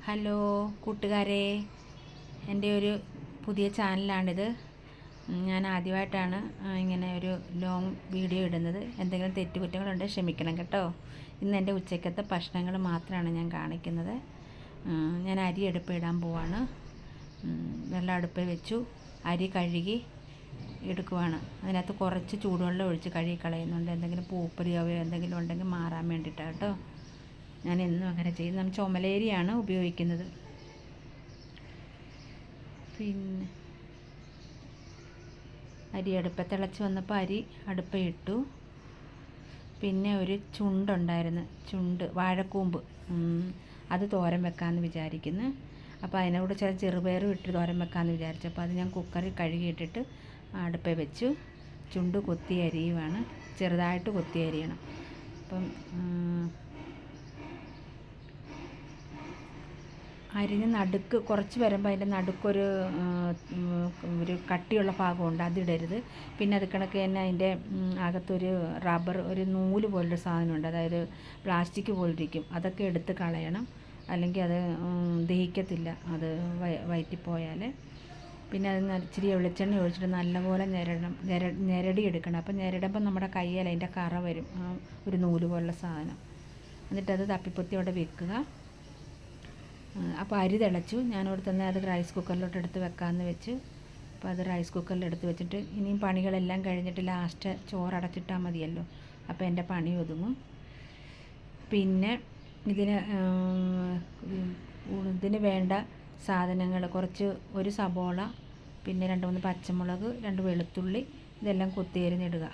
Hello കൂട്ടുകാരെ, എൻ്റെ ഒരു പുതിയ ചാനലാണിത്. ഞാൻ ആദ്യമായിട്ടാണ് ഇങ്ങനെ ഒരു ലോങ് വീഡിയോ ഇടുന്നത്. എന്തെങ്കിലും തെറ്റുകുറ്റങ്ങളുണ്ടെങ്കിൽ ക്ഷമിക്കണം കേട്ടോ. ഇന്ന് എൻ്റെ ഉച്ചക്കത്തെ ഭക്ഷണങ്ങൾ മാത്രമാണ് ഞാൻ കാണിക്കുന്നത്. ഞാൻ അരി ഇടാൻ പോവാണ്. വെള്ളം അടുപ്പിൽ വെച്ചു. അരി കഴുകി എടുക്കുവാണ്. അതിനകത്ത് കുറച്ച് ചൂടുവെള്ളം ഒഴിച്ച് കഴുകി കളയുന്നുണ്ട്. എന്തെങ്കിലും പൂപ്പലിയോ എന്തെങ്കിലും ഉണ്ടെങ്കിൽ മാറാൻ വേണ്ടിയിട്ടാണ് കേട്ടോ. ഞാൻ എന്നും അങ്ങനെ ചെയ്ത്. നമ്മൾ ചുമലേരിയാണ് ഉപയോഗിക്കുന്നത്. പിന്നെ അരി അടുപ്പത്ത് തിളച്ച് വന്നപ്പോൾ അരി അടുപ്പിൽ ഇട്ടു. പിന്നെ ഒരു ചുണ്ടുണ്ടായിരുന്നു, വാഴക്കൂമ്പ്, അത് തോരൻ വെക്കാമെന്ന് വിചാരിക്കുന്നു. അപ്പോൾ അതിനോട് ചെറുപയറും ഇട്ട് തോരൻ വെക്കാമെന്ന് വിചാരിച്ചു. അപ്പോൾ അത് ഞാൻ കുക്കറിൽ കഴുകിയിട്ടിട്ട് അടുപ്പിൽ വെച്ചു. ചുണ്ട് കൊത്തി അരിയുവാണ്, ചെറുതായിട്ട് കൊത്തി അരിയണം. അപ്പം അരിഞ്ഞ് നടുക്ക് കുറച്ച് വരുമ്പോൾ അതിൻ്റെ നടുക്കൊരു ഒരു കട്ടിയുള്ള ഭാഗമുണ്ട്, അതിടരുത്. പിന്നെ അത് കണക്ക് തന്നെ അതിൻ്റെ അകത്തൊരു റബ്ബർ, ഒരു നൂല് പോലൊരു സാധനമുണ്ട്, അതായത് പ്ലാസ്റ്റിക് പോലിരിക്കും. അതൊക്കെ എടുത്ത് കളയണം, അല്ലെങ്കിൽ അത് ദഹിക്കത്തില്ല, അത് വയറ്റിപ്പോയാൽ. പിന്നെ അത് ഇച്ചിരി വെളിച്ചെണ്ണ ഒഴിച്ചിട്ട് നല്ലപോലെ ഞെരടി എടുക്കണം. അപ്പം ഞെരടുമ്പോൾ നമ്മുടെ കയ്യിൽ അതിൻ്റെ കറ വരും, ഒരു നൂല് പോലുള്ള സാധനം. എന്നിട്ടത് തപ്പിപ്പൊത്തി അവിടെ വെക്കുക. അപ്പോൾ അരി തിളച്ചു. ഞാനോട് തന്നെ അത് റൈസ് കുക്കറിലോട്ട് എടുത്ത് വെക്കാമെന്ന് വെച്ച്. അപ്പോൾ അത് റൈസ് കുക്കറിൽ എടുത്ത് വെച്ചിട്ട് ഇനിയും പണികളെല്ലാം കഴിഞ്ഞിട്ട് ലാസ്റ്റ് ചോറടച്ചിട്ടാൽ മതിയല്ലോ. അപ്പോൾ എൻ്റെ പണി ഒതുങ്ങും. പിന്നെ ഇതിന് വേണ്ട സാധനങ്ങൾ ഒരു സബോള, പിന്നെ 2-3 പച്ചമുളക്, 2 വെളുത്തുള്ളി, ഇതെല്ലാം കൊത്തിയരിഞ്ഞിടുക.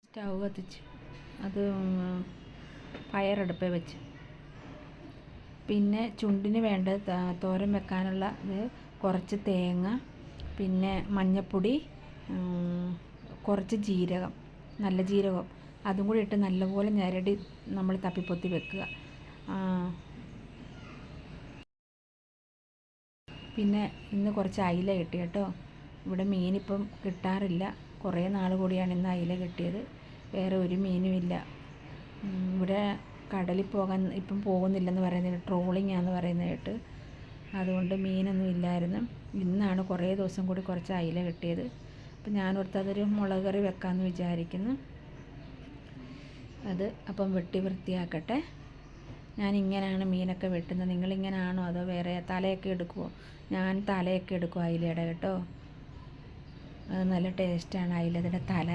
സ്റ്റൗ കത്തിച്ച് അത് പയറടുപ്പിൽ വെച്ച്. പിന്നെ ചുണ്ടിന് വേണ്ട തോരൻ വെക്കാനുള്ള കുറച്ച് തേങ്ങ, പിന്നെ മഞ്ഞൾപ്പൊടി, കുറച്ച് ജീരകം, നല്ല ജീരകം, അതും കൂടി ഇട്ട് നല്ലപോലെ ഞെരടി നമ്മൾ തപ്പിപ്പൊത്തി വെക്കുക. പിന്നെ ഇന്ന് കുറച്ച് അയില കിട്ടി കേട്ടോ. ഇവിടെ മീനിപ്പം കിട്ടാറില്ല. കുറേ നാൾ കൂടിയാണ് ഇന്ന് അയില കിട്ടിയത്. വേറെ ഒരു മീനുമില്ല ഇവിടെ. കടലിൽ പോകാൻ ഇപ്പം പോകുന്നില്ലെന്ന് പറയുന്നത്, ട്രോളിംഗ് ആണെന്ന് പറയുന്നത് കേട്ട്. അതുകൊണ്ട് മീനൊന്നും ഇല്ലായിരുന്നു. ഇന്നാണ് കുറേ ദിവസം കൂടി കുറച്ച് അയില കിട്ടിയത്. അപ്പം ഞാനോർത്ത് അതൊരു മുളക് കറി വെക്കാമെന്ന് വിചാരിക്കുന്നു. അത് അപ്പം വെട്ടി വൃത്തിയാക്കട്ടെ. ഞാനിങ്ങനെയാണ് മീനൊക്കെ വെട്ടുന്നത്. നിങ്ങളിങ്ങനെയാണോ അതോ വേറെ തലയൊക്കെ എടുക്കുമോ? ഞാൻ തലയൊക്കെ എടുക്കും അയിലയുടെ കേട്ടോ. അത് നല്ല ടേസ്റ്റാണ് അയിലയുടെ തല.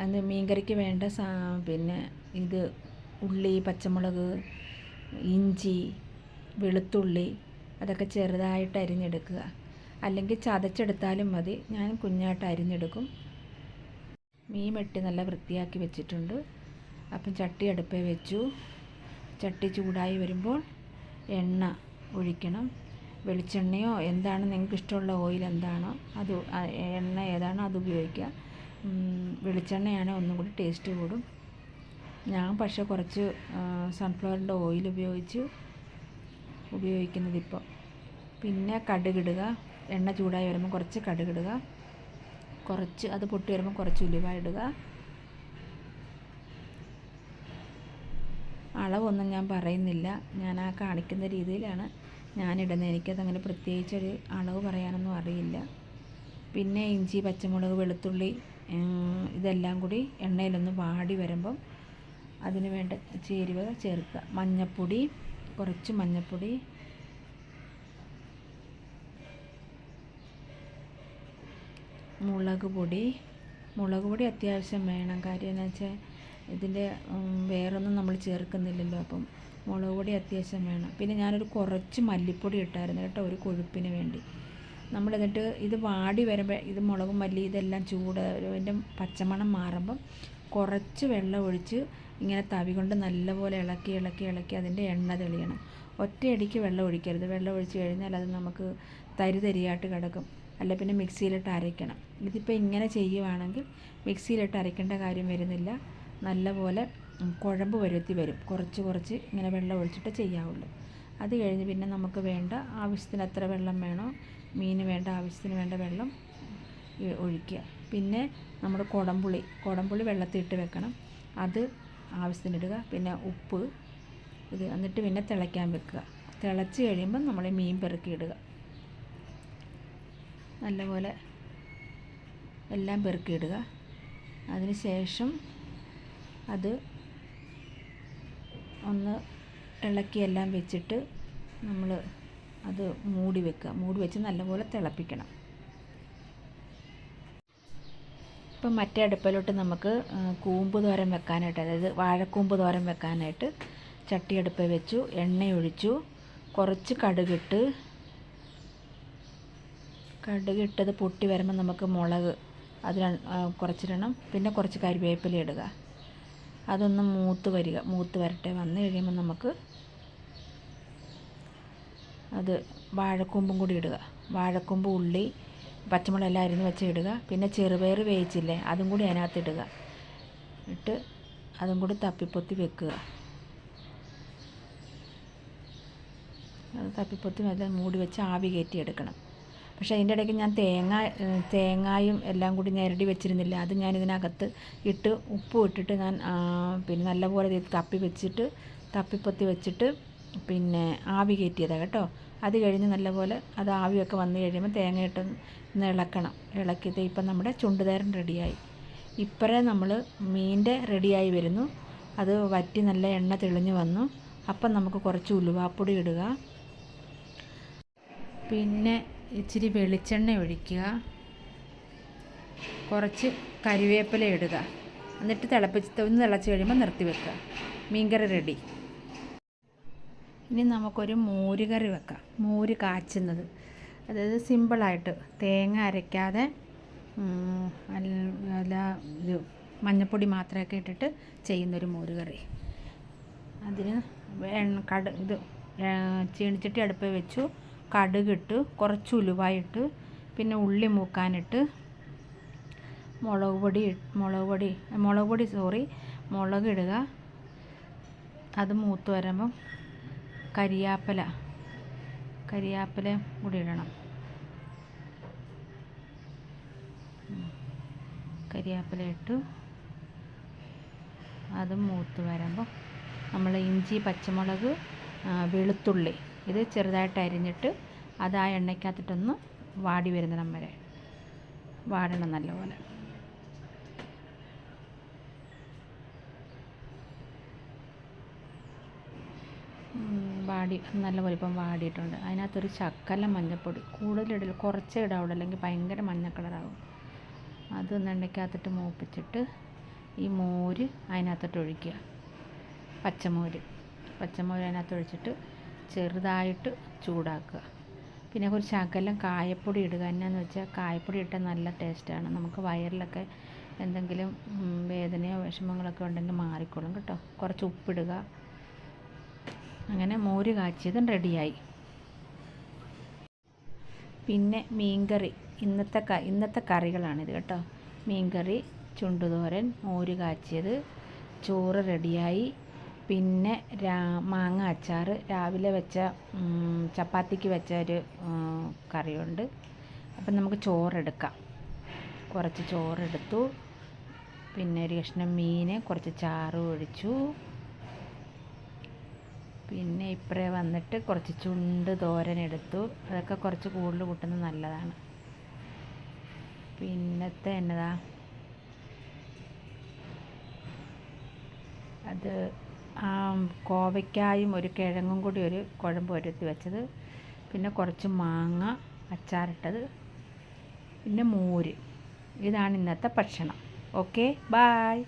അത് മീൻകറിക്ക് വേണ്ട പിന്നെ ഇത് ഉള്ളി, പച്ചമുളക്, ഇഞ്ചി, വെളുത്തുള്ളി, അതൊക്കെ ചെറുതായിട്ട് അരിഞ്ഞെടുക്കുക. അല്ലെങ്കിൽ ചതച്ചെടുത്താലും മതി. ഞാൻ കുഞ്ഞായിട്ട് അരിഞ്ഞെടുക്കും. മീൻ വെട്ടി നല്ല വൃത്തിയാക്കി വെച്ചിട്ടുണ്ട്. അപ്പം ചട്ടി അടുപ്പിൽ വെച്ചു. ചട്ടി ചൂടായി വരുമ്പോൾ എണ്ണ ഒഴിക്കണം. വെളിച്ചെണ്ണയോ എന്താണ് നിങ്ങൾക്ക് ഇഷ്ടമുള്ള ഓയിൽ എന്താണോ അത്, എണ്ണ ഏതാണോ അത് ഉപയോഗിക്കുക. വെളിച്ചെണ്ണയാണ് ഒന്നും കൂടി ടേസ്റ്റ് കൂടും. ഞാൻ പക്ഷേ കുറച്ച് സൺഫ്ലവറിൻ്റെ ഓയിൽ ഉപയോഗിക്കുന്നത് ഇപ്പോൾ. പിന്നെ കടുകിടുക. എണ്ണ ചൂടായി വരുമ്പോൾ കുറച്ച് കടുകിടുക. അത് പൊട്ടി വരുമ്പോൾ കുറച്ച് ഉലുവ ഇടുക. അളവൊന്നും ഞാൻ പറയുന്നില്ല, ഞാൻ ആ കാണിക്കുന്ന രീതിയിലാണ് ഞാനിടുന്നത്. എനിക്കതങ്ങനെ പ്രത്യേകിച്ചൊരു അളവ് പറയാനൊന്നും അറിയില്ല. പിന്നെ ഇഞ്ചി, പച്ചമുളക്, വെളുത്തുള്ളി, ഇതെല്ലാം കൂടി എണ്ണയിലൊന്ന് വാടി വരുമ്പം അതിന് വേണ്ട ചേരുവ ചേർക്കുക. മഞ്ഞൾപ്പൊടി, കുറച്ച് മഞ്ഞൾപ്പൊടി, മുളക് പൊടി അത്യാവശ്യം വേണം. കാര്യം എന്ന് വെച്ചാൽ ഇതിൻ്റെ വേറൊന്നും നമ്മൾ ചേർക്കുന്നില്ലല്ലോ, അപ്പം മുളക് പൊടി അത്യാവശ്യം വേണം. പിന്നെ ഞാനൊരു കുറച്ച് മല്ലിപ്പൊടി ഇട്ടായിരുന്നു കേട്ടോ, ഒരു കൊഴുപ്പിന് വേണ്ടി. എന്നിട്ട് ഇത് വാടി വരുമ്പോൾ ഇത് മുളകും മല്ലി ഇതെല്ലാം ഇതിൻ്റെ പച്ചമണം മാറുമ്പം കുറച്ച് വെള്ളം ഒഴിച്ച് ഇങ്ങനെ തവി കൊണ്ട് നല്ലപോലെ ഇളക്കി അതിൻ്റെ എണ്ണ തെളിയണം. ഒറ്റയടിക്ക് വെള്ളം ഒഴിക്കരുത്. വെള്ളം ഒഴിച്ച് കഴിഞ്ഞാൽ അത് നമുക്ക് തരിയായിട്ട് കിടക്കും. അല്ല പിന്നെ മിക്സിയിലിട്ട് അരയ്ക്കണം. ഇതിപ്പോൾ ഇങ്ങനെ ചെയ്യുവാണെങ്കിൽ മിക്സിയിലിട്ട് അരയ്ക്കേണ്ട കാര്യം വരുന്നില്ല. നല്ലപോലെ കുഴമ്പ് വരുത്തി വരും. കുറച്ച് ഇങ്ങനെ വെള്ളം ഒഴിച്ചിട്ട് ചെയ്യാവുള്ളൂ. അത് കഴിഞ്ഞ് പിന്നെ നമുക്ക് വേണ്ട ആവശ്യത്തിന് എത്ര വെള്ളം വേണോ, മീന് വേണ്ട ആവശ്യത്തിന് വേണ്ട വെള്ളം ഒഴിക്കുക. പിന്നെ നമ്മുടെ കുടംപുളി വെള്ളത്തിലിട്ട് വെക്കണം, അത് ആവശ്യത്തിനിടുക. പിന്നെ ഉപ്പ് ഇത്, എന്നിട്ട് പിന്നെ തിളയ്ക്കാൻ വെക്കുക. തിളച്ച് കഴിയുമ്പം നമ്മൾ മീൻ പെറുക്കിയിടുക. നല്ലപോലെ എല്ലാം പെറുക്കിയിടുക. അതിന് ശേഷം അത് ഒന്ന് ഇളക്കി എല്ലാം വെച്ചിട്ട് നമ്മൾ അത് മൂടി വെക്കുക. മൂടി വെച്ച് നല്ലപോലെ തിളപ്പിക്കണം. ഇപ്പം മറ്റേ അടുപ്പിലോട്ട് നമുക്ക് കൂമ്പ് തോരൻ വെക്കാനായിട്ട്, അതായത് വാഴക്കൂമ്പ് തോരൻ വെക്കാനായിട്ട് ചട്ടി അടുപ്പിൽ വെച്ചു. എണ്ണ ഒഴിച്ചു. കുറച്ച് കടുകിട്ടത് പൊട്ടി വരുമ്പോൾ നമുക്ക് മുളക് അത് കുറച്ചിടണം. പിന്നെ കുറച്ച് കരിവേപ്പില ഇടുക. അതൊന്ന് മൂത്ത് വരട്ടെ. വന്ന് കഴിയുമ്പോൾ നമുക്ക് അത് വാഴക്കൂമ്പും കൂടി ഇടുക. വാഴക്കൂമ്പ്, ഉള്ളി, പച്ചമുളക് എല്ലാം അരിഞ്ഞ് വെച്ച് ഇടുക. പിന്നെ ചെറുപയർ വേവിച്ചില്ലേ, അതും കൂടി അതിനകത്ത് ഇടുക. ഇട്ട് അതും കൂടി തപ്പിപ്പൊത്തി വെക്കുക. അത് തപ്പിപ്പൊത്തി എല്ലാം മൂടി വെച്ച് ആവി കയറ്റി എടുക്കണം. പക്ഷേ അതിൻ്റെ ഇടയ്ക്ക് ഞാൻ തേങ്ങായും എല്ലാം കൂടി ഞെരടി വെച്ചിരുന്നില്ല. അത് ഞാൻ ഇതിനകത്ത് ഇട്ട് ഉപ്പും ഇട്ടിട്ട് ഞാൻ പിന്നെ നല്ലപോലെ തപ്പിപ്പൊത്തി വെച്ചിട്ട് പിന്നെ ആവി കയറ്റിയതാണ് കേട്ടോ. അത് കഴിഞ്ഞ് നല്ലപോലെ അത് ആവിയൊക്കെ വന്നു കഴിയുമ്പോൾ തേങ്ങ ഇട്ട് ഒന്ന് ഇളക്കണം. ഇളക്കിയത് ഇപ്പം നമ്മുടെ ചുണ്ടുതോരൻ റെഡിയായി. ഇപ്പറേ നമ്മൾ മീൻ്റെ റെഡിയായി വരുന്നു. അത് വറ്റി നല്ല എണ്ണ തെളിഞ്ഞ് വന്നു. അപ്പം നമുക്ക് കുറച്ച് ഉലുവാപ്പൊടി ഇടുക. പിന്നെ ഇച്ചിരി വെളിച്ചെണ്ണ ഒഴിക്കുക. കുറച്ച് കരിവേപ്പില ഇടുക. എന്നിട്ട് ഒന്ന് തിളച്ച് കഴിയുമ്പോൾ നിർത്തി വെക്കുക. മീൻകറി റെഡി. ഇനി നമുക്കൊരു മോര് കറി വെക്കാം. മോര് കാച്ചുന്നത്, അതായത് സിമ്പിളായിട്ട് തേങ്ങ അരയ്ക്കാതെ അല്ല ഇത് മഞ്ഞൾപ്പൊടി മാത്രമൊക്കെ ഇട്ടിട്ട് ചെയ്യുന്നൊരു മോര് കറി. അതിന് ചീനിച്ചട്ടി അടുപ്പിൽ വെച്ചു. കടുകിട്ട് കുറച്ച് ഉലുവായിട്ട് പിന്നെ ഉള്ളി മൂക്കാനിട്ട് മുളക് ഇടുക. അത് മൂത്ത് വരുമ്പം കരിയാപ്പില കൂടി ഇടണം. കരിയാപ്പില ഇട്ട് അത് മൂത്ത് വരുമ്പോൾ നമ്മൾ ഇഞ്ചി, പച്ചമുളക്, വെളുത്തുള്ളി ഇത് ചെറുതായിട്ട് അരിഞ്ഞിട്ട് അത് ആ എണ്ണയ്ക്കകത്തിട്ടൊന്ന് വാടി വരുന്നിടം വരെ വാടണം നല്ലപോലെ. നല്ലപോലെ ഇപ്പം വാടിയിട്ടുണ്ട്. അതിനകത്തൊരു ശകലം മഞ്ഞൾപ്പൊടി കൂടുതലിടില്ല, കുറച്ചേ ഇടാവുള്ളൂ, അല്ലെങ്കിൽ ഭയങ്കര മഞ്ഞ കളറാകും. അത് എണ്ണയ്ക്കകത്തിട്ട് മൂപ്പിച്ചിട്ട് ഈ മോര് അതിനകത്തോട്ട് ഒഴിക്കുക. പച്ചമോര് അതിനകത്ത് ഒഴിച്ചിട്ട് ചെറുതായിട്ട് ചൂടാക്കുക. പിന്നെ ഒരു ശകലം കായപ്പൊടി ഇടുക. എന്നാന്ന് വെച്ചാൽ കായപ്പൊടി ഇട്ടാൽ നല്ല ടേസ്റ്റാണ്. നമുക്ക് വയറിലൊക്കെ എന്തെങ്കിലും വേദനയോ വിഷമങ്ങളൊക്കെ ഉണ്ടെങ്കിൽ മാറിക്കോളും കേട്ടോ. കുറച്ച് ഉപ്പിടുക. അങ്ങനെ മോര് കാച്ചിയതും റെഡിയായി. പിന്നെ മീൻകറി, ഇന്നത്തെ കറികളാണിത് കേട്ടോ. മീൻകറി, ചുണ്ടുതോരൻ, മോര് കാച്ചിയത്, ചോറ് റെഡിയായി. പിന്നെ മാങ്ങ അച്ചാർ, രാവിലെ വെച്ച ചപ്പാത്തിക്ക് വെച്ച ഒരു കറിയുണ്ട്. അപ്പം നമുക്ക് ചോറെടുക്കാം. കുറച്ച് ചോറെടുത്തു. പിന്നെ ഒരു കഷ്ണം മീൻ, കുറച്ച് ചാറ് ഒഴിച്ചു. പിന്നെ ഇപ്പറേ വന്നിട്ട് കുറച്ച് ചുണ്ട് തോരൻ എടുത്തു. അതൊക്കെ കുറച്ച് കൂടുതൽ കൂട്ടുന്നത് നല്ലതാണ്. പിന്നത്തെ എന്നതാ അത് കോവയ്ക്കായും ഒരു കിഴങ്ങും കൂടി ഒരു കുഴമ്പ് വരുത്തി വെച്ചത്. പിന്നെ കുറച്ച് മാങ്ങ അച്ചാറിട്ടത്. പിന്നെ മോര്. ഇതാണ് ഇന്നത്തെ ഭക്ഷണം. Okay, bye.